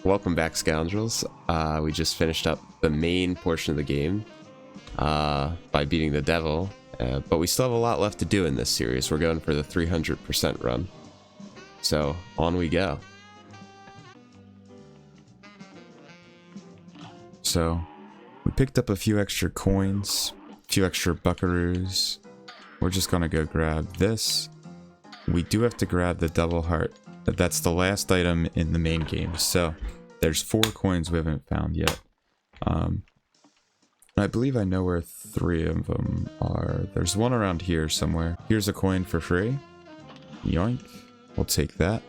Welcome back, Scoundrels. We just finished up the main portion of the game by beating the devil, but we still have a lot left to do in this series. We're going for the 300% run. So, on we go. So, we picked up a few extra coins, a few extra buckaroos. We're just gonna go grab this. We do have to grab the double heart. That's the last item in the main game. So, there's 4 coins we haven't found yet. I believe I know where 3 of them are. There's one around here somewhere. Here's a coin for free. Yoink. We'll take that.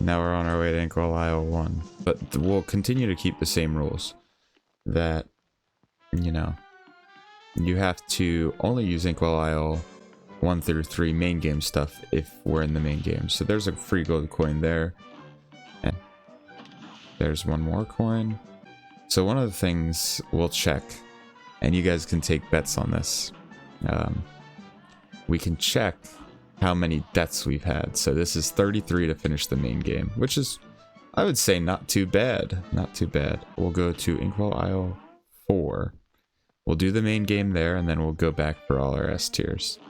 Now we're on our way to Inkwell Isle 1. But we'll continue to keep the same rules. That, you know, you have to only use Inkwell Isle 1 through 3 main game stuff if we're in the main game. So there's a free gold coin there. And there's one more coin. So one of the things we'll check, and you guys can take bets on this. We can check how many deaths we've had. So this is 33 to finish the main game, which is, I would say, not too bad. Not too bad. We'll go to Inkwell Isle 4. We'll do the main game there, and then we'll go back for all our S tiers.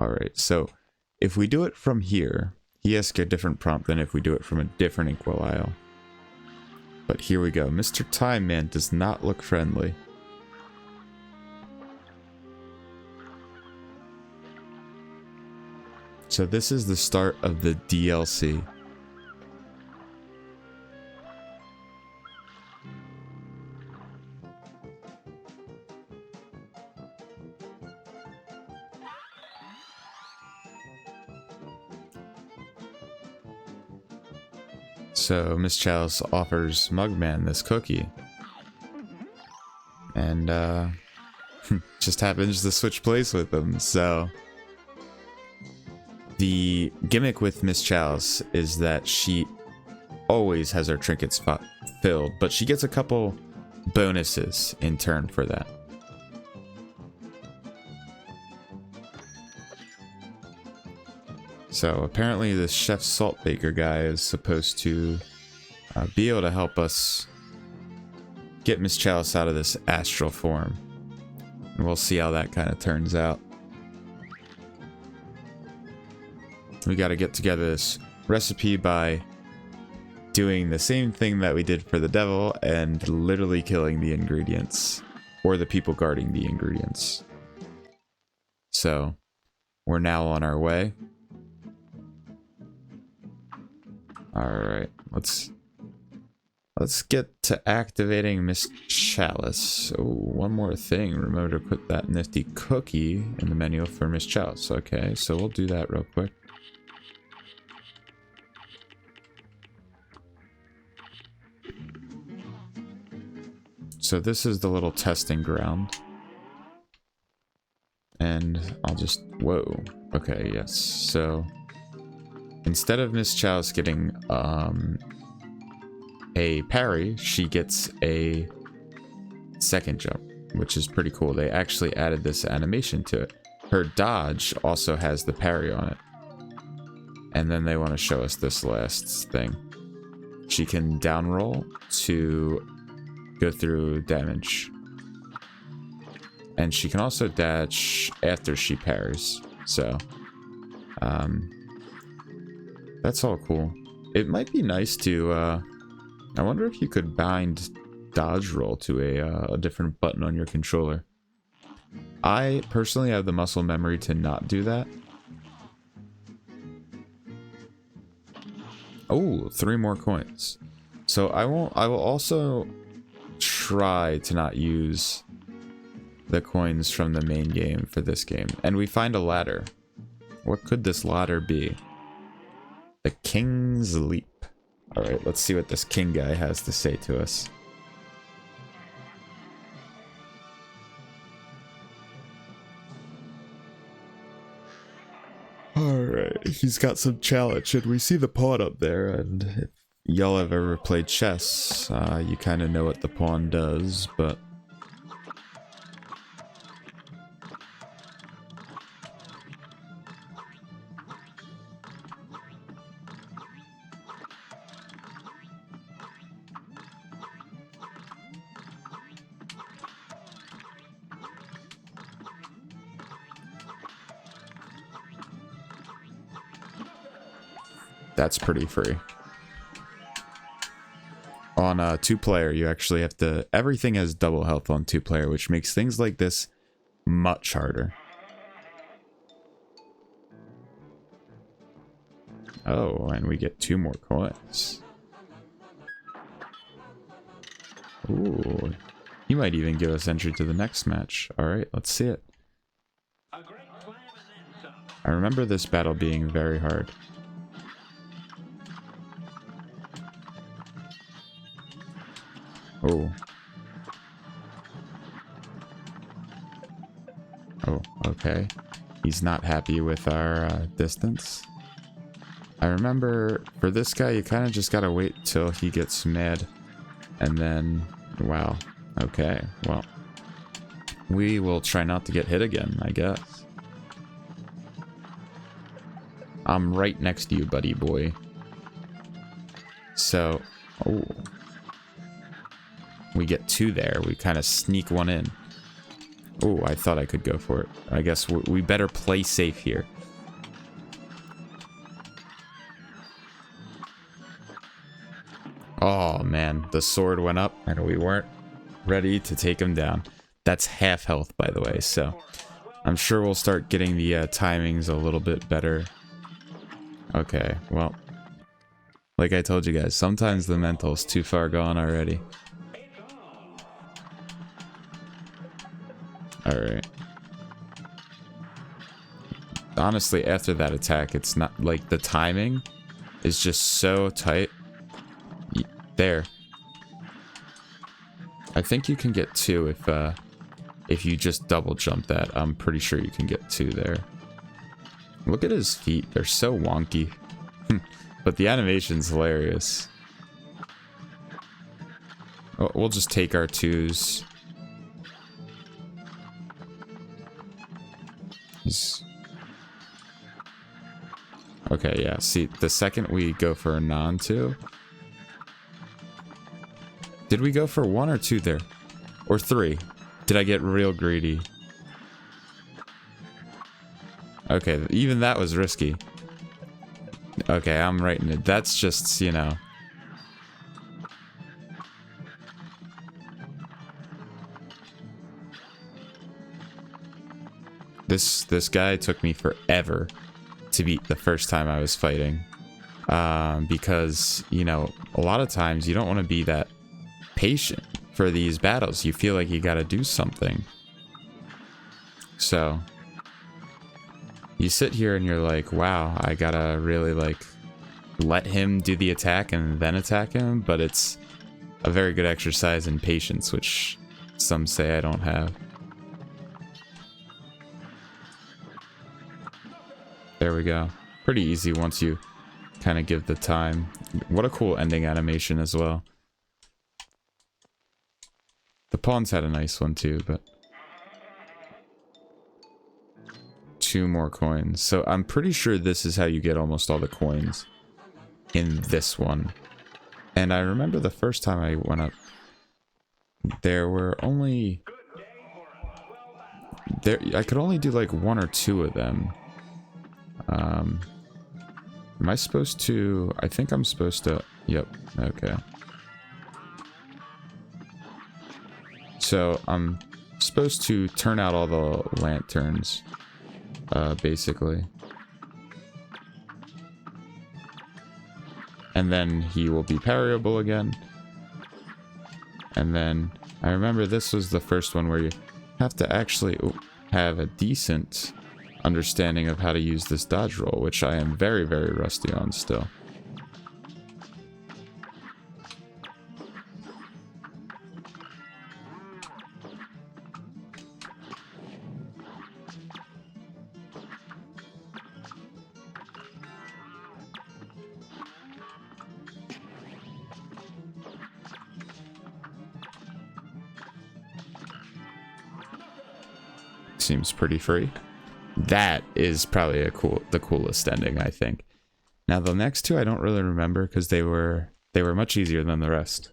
Alright, so if we do it from here, he asks a different prompt than if we do it from a different Inkwell Isle. But here we go. Mr. Time Man does not look friendly. So this is the start of the DLC. So Miss Chalice offers Mugman this cookie. And just happens to switch place with him. So the gimmick with Miss Chalice is that she always has her trinket spot filled, but she gets a couple bonuses in turn for that. So apparently the Chef Saltbaker guy is supposed to be able to help us get Miss Chalice out of this astral form. And we'll see how that kind of turns out. We got to get together this recipe by doing the same thing that we did for the devil and literally killing the ingredients, or the people guarding the ingredients. So we're now on our way. Alright, let's get to activating Miss Chalice. Oh, one more thing. Remember to put that nifty cookie in the menu for Miss Chalice. Okay, so we'll do that real quick. So this is the little testing ground. And I'll just... Whoa. Okay, yes. So instead of Miss Chalice getting a parry, she gets a second jump, which is pretty cool. They actually added this animation to it. Her dodge also has the parry on it. And then they want to show us this last thing. She can down roll to go through damage. And she can also dash after she parries. So, that's all cool. It might be nice to, I wonder if you could bind dodge roll to a different button on your controller. I personally have the muscle memory to not do that. Oh, 3 more coins. So I will also try to not use the coins from the main game for this game. And we find a ladder. What could this ladder be? The King's Leap. Alright, let's see what this king guy has to say to us. Alright, he's got some challenge, and we see the pawn up there, and if y'all have ever played chess, you kind of know what the pawn does, but That's pretty free. On a 2-player, you actually have to... Everything has double health on 2-player, which makes things like this much harder. Oh, and we get 2 more coins. Ooh. He might even give us entry to the next match. Alright, let's see it. I remember this battle being very hard. Oh. Oh, okay. He's not happy with our distance. I remember for this guy, you kind of just gotta wait till he gets mad. And then, wow. Okay, well. We will try not to get hit again, I guess. I'm right next to you, buddy boy. So, oh. We get 2 there. We kind of sneak 1 in. Oh, I thought I could go for it. I guess we better play safe here. Oh, man. The sword went up, and we weren't ready to take him down. That's half health, by the way, so I'm sure we'll start getting the timings a little bit better. Okay, well, like I told you guys, sometimes the mental's too far gone already. Alright. Honestly, after that attack, it's not like the timing is just so tight. There. I think you can get 2 if you just double jump that. I'm pretty sure you can get 2 there. Look at his feet. They're so wonky. But the animation's hilarious. Oh, we'll just take our 2s. Okay, yeah. See, the second we go for a non-2... Did we go for 1 or 2 there? Or 3? Did I get real greedy? Okay, even that was risky. Okay, I'm right in it. That's just, you know... This guy took me forever to beat the first time I was fighting. Because, you know, a lot of times you don't want to be that patient for these battles. You feel like you gotta do something. So, you sit here and you're like, wow, I gotta really, like, let him do the attack and then attack him. But it's a very good exercise in patience, which some say I don't have. There we go. Pretty easy once you kind of give the time. What a cool ending animation as well. The pawns had a nice one too, but... 2 more coins. So I'm pretty sure this is how you get almost all the coins in this one. And I remember the first time I went up, there were only... I could only do like 1 or 2 of them. Am I supposed to... I think I'm supposed to... Yep, okay. So, I'm supposed to turn out all the lanterns, basically. And then he will be parryable again. And then, I remember this was the first one where you have to actually have a decent understanding of how to use this dodge roll, which I am very, very rusty on still. Seems pretty free. That is probably the coolest ending, I think. Now the next 2 I don't really remember because they were much easier than the rest.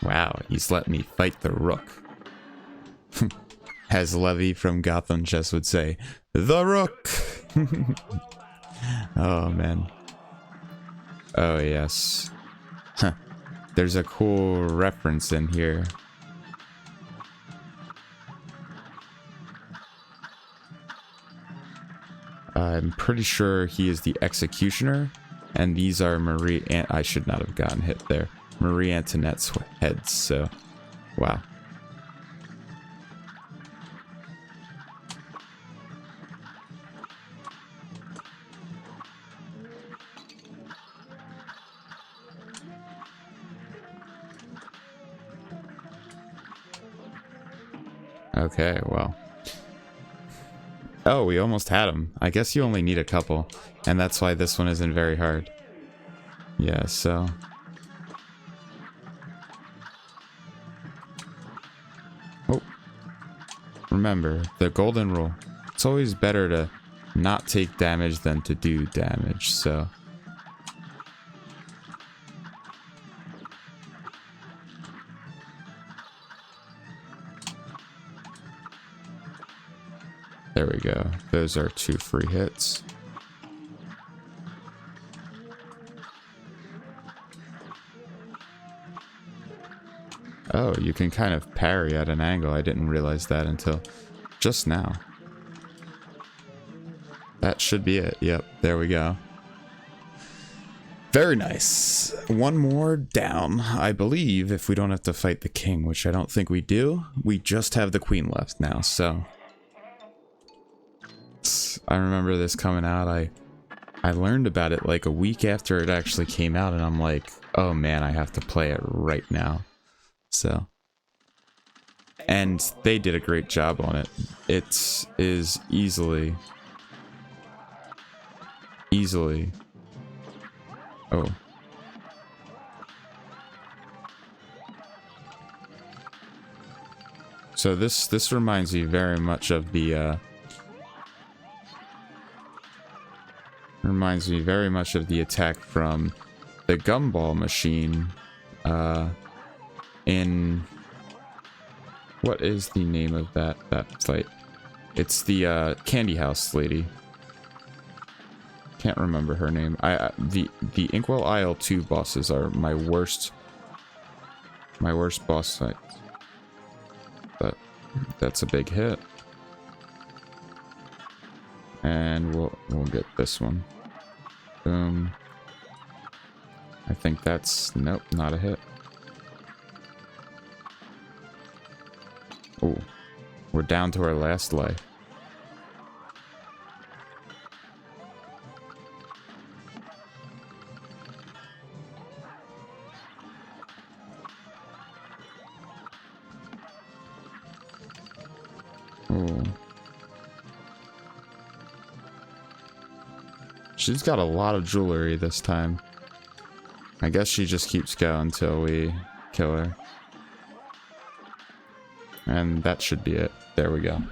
Wow, he's let me fight the Rook. as Levy from Gotham Chess would say, the Rook. Oh man. Oh yes. Huh. There's a cool reference in here. I'm pretty sure he is the executioner, and these are I should not have gotten hit there. Marie Antoinette's heads, so wow. Okay, well. Oh, we almost had him. I guess you only need a couple, and that's why this one isn't very hard. Yeah, so... Oh. Remember, the golden rule. It's always better to not take damage than to do damage, so... There we go. Those are 2 free hits. Oh, you can kind of parry at an angle. I didn't realize that until just now. That should be it. Yep, there we go. Very nice. One more down. I believe if we don't have to fight the king, which I don't think we do, we just have the queen left now, so... I remember this coming out. I learned about it like a week after it actually came out, and I'm like, oh man, I have to play it right now. So, and they did a great job on it. It is easily. Oh. So this reminds me very much of the attack from the gumball machine in what is the name of that fight? It's the candy house lady. Can't remember her name. The Inkwell Isle 2 bosses are my worst boss fights. But that's a big hit. And we'll get this one. Boom. I think that's... Nope, not a hit. Oh, we're down to our last life. Oh. She's got a lot of jewelry this time. I guess she just keeps going until we kill her. And that should be it. There we go.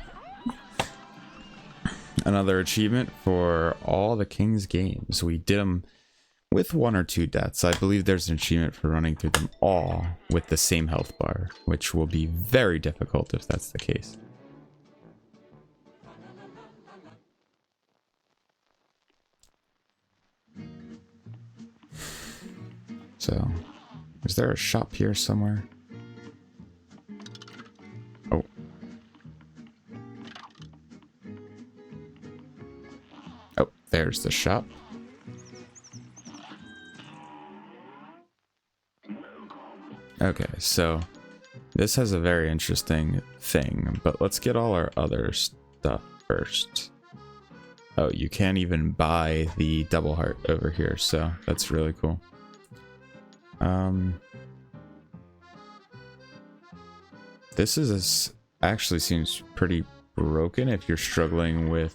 Another achievement for all the King's games. We did them with 1 or 2 deaths. I believe there's an achievement for running through them all with the same health bar, which will be very difficult if that's the case. So, is there a shop here somewhere? Oh. Oh, there's the shop. Okay, so this has a very interesting thing, but let's get all our other stuff first. Oh, you can't even buy the double heart over here, so that's really cool. This actually seems pretty broken if you're struggling with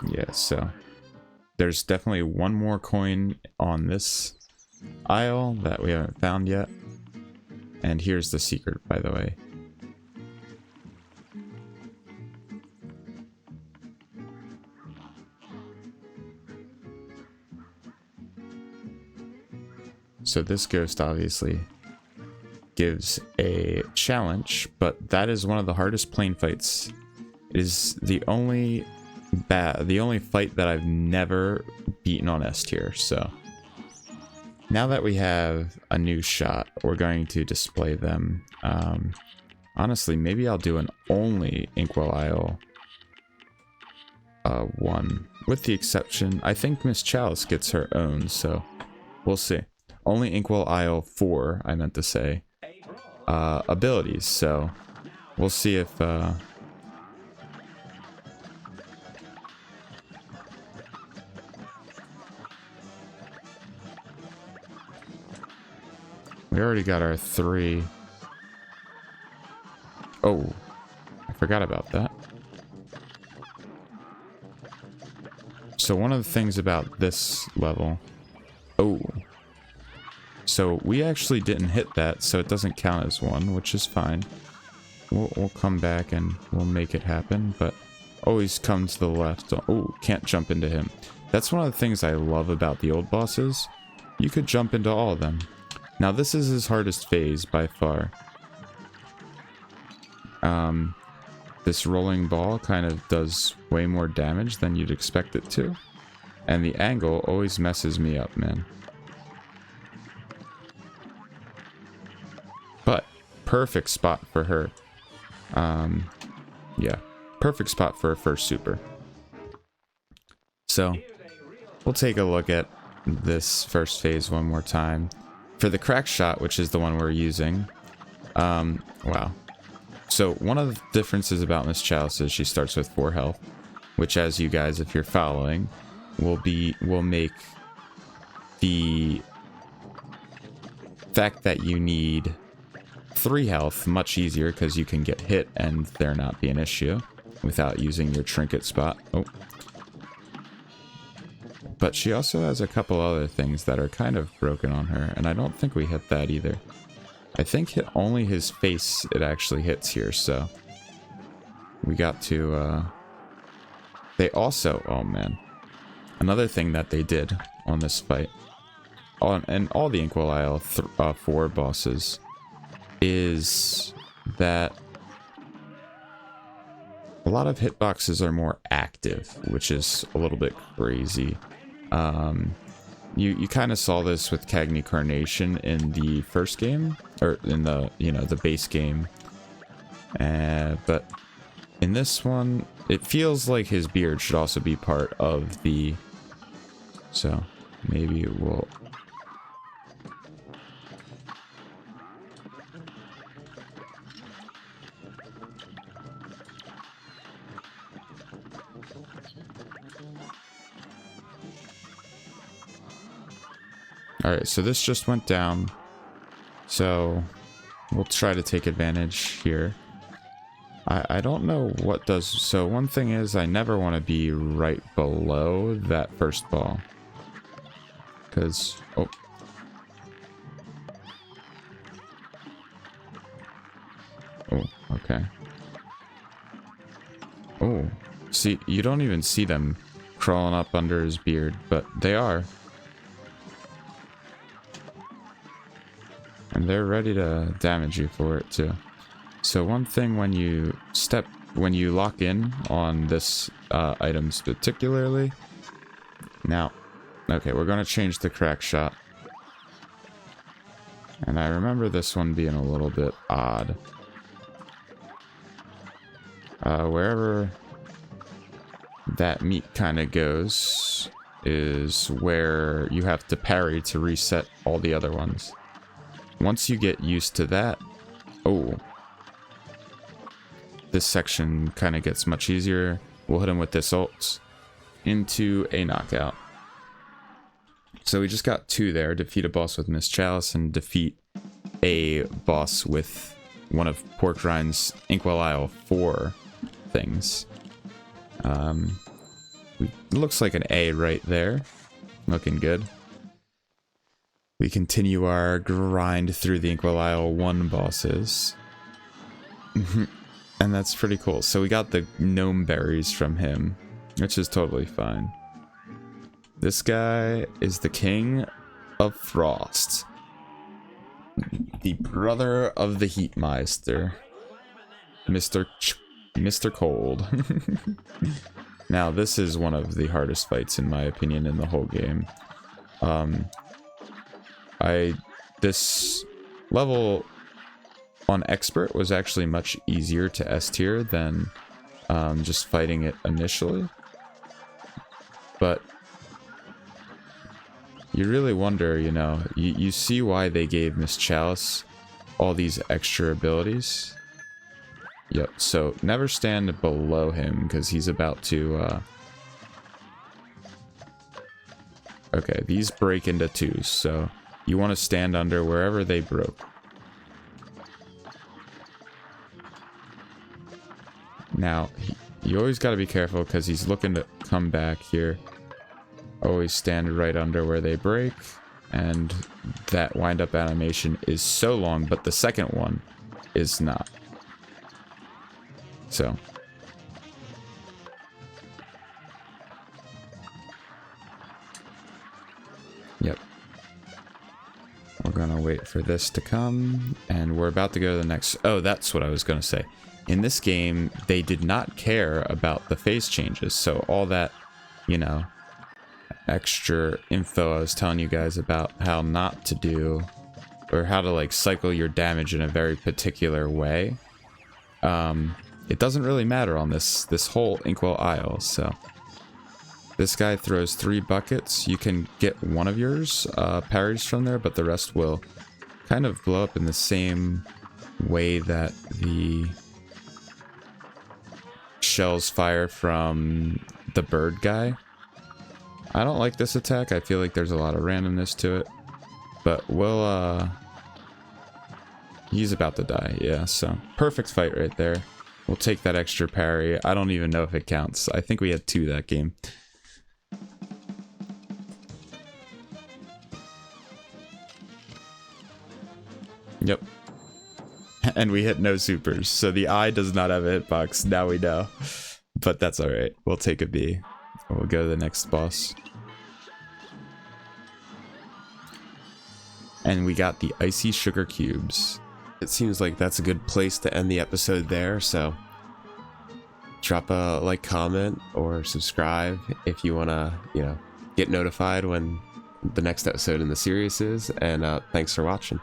yeah, so there's definitely one more coin on this aisle that we haven't found yet. And here's the secret, by the way. So this ghost obviously gives a challenge, but that is one of the hardest plane fights. It is the only fight that I've never beaten on S tier. So now that we have a new shot, we're going to display them. Honestly, maybe I'll do an only Inkwell Isle one, with the exception, I think Miss Chalice gets her own, so we'll see. Only Inkwell Isle 4, I meant to say, abilities, so we'll see if we already got our 3. Oh, I forgot about that. So one of the things about this level... Oh. So we actually didn't hit that, so it doesn't count as one, which is fine. We'll come back and we'll make it happen, but always come to the left. Oh, can't jump into him. That's one of the things I love about the old bosses. You could jump into all of them. Now this is his hardest phase by far. This rolling ball kind of does way more damage than you'd expect it to. And the angle always messes me up, man. But perfect spot for her. Yeah, perfect spot for her first super. So we'll take a look at this first phase one more time. For the crack shot, which is the one we're using, wow. So one of the differences about Miss Chalice is she starts with 4 health, which, as you guys, if you're following, will make the fact that you need 3 health much easier, because you can get hit and there not be an issue without using your trinket spot. Oh. But she also has a couple other things that are kind of broken on her, and I don't think we hit that either. I think only his face it actually hits here, so we got to, they also, oh man, another thing that they did on this fight, and all the Inkwell Isle 4 bosses, is that a lot of hitboxes are more active, which is a little bit crazy. You kind of saw this with Cagney Carnation in the first game, or in the, the base game. But in this one, it feels like his beard should also be part of the... So, maybe we'll... Alright, so this just went down. So we'll try to take advantage here. I don't know what does... So one thing is, I never want to be right below that first ball. Because... Oh. Oh, okay. Oh. See, you don't even see them crawling up under his beard, but they are. And they're ready to damage you for it too. So one thing when you lock in on this items particularly. Now, okay, we're gonna change the crack shot. And I remember this one being a little bit odd. Wherever that meat kind of goes is where you have to parry to reset all the other ones. Once you get used to that, oh, this section kind of gets much easier. We'll hit him with this ult into a knockout. So we just got 2 there. Defeat a boss with Miss Chalice and defeat a boss with one of Porkrind's Inkwell Isle 4 things. Looks like an A right there. Looking good. We continue our grind through the Inkwell Isle 1 bosses. And that's pretty cool. So we got the gnome berries from him, which is totally fine. This guy is the King of Frost. The brother of the Heatmeister. Mr. Cold. Now, this is one of the hardest fights, in my opinion, in the whole game. This level on Expert was actually much easier to S tier than just fighting it initially. But you really wonder, you know, you see why they gave Miss Chalice all these extra abilities. Yep, so never stand below him because he's about to... Okay, these break into twos, so you want to stand under wherever they broke. Now, you always got to be careful because he's looking to come back here. Always stand right under where they break, and that wind-up animation is so long, but the second one is not. So. Yep. We're gonna wait for this to come, and we're about to go to the next... Oh, that's what I was gonna say. In this game, they did not care about the phase changes, so all that, you know, extra info I was telling you guys about how not to do, or how to, like, cycle your damage in a very particular way, it doesn't really matter on this whole Inkwell Isle. So this guy throws 3 buckets. You can get one of yours parries from there, but the rest will kind of blow up in the same way that the shells fire from the bird guy. I don't like this attack. I feel like there's a lot of randomness to it, but we'll he's about to die. Yeah, so perfect fight right there. We'll take that extra parry. I don't even know if it counts. I think we had 2 that game. Yep. And we hit no supers. So the eye does not have a hitbox. Now we know. But that's alright. We'll take a B. We'll go to the next boss. And we got the icy sugar cubes. It seems like that's a good place to end the episode there, so drop a like, comment, or subscribe if you want to, you know, get notified when the next episode in the series is, and thanks for watching.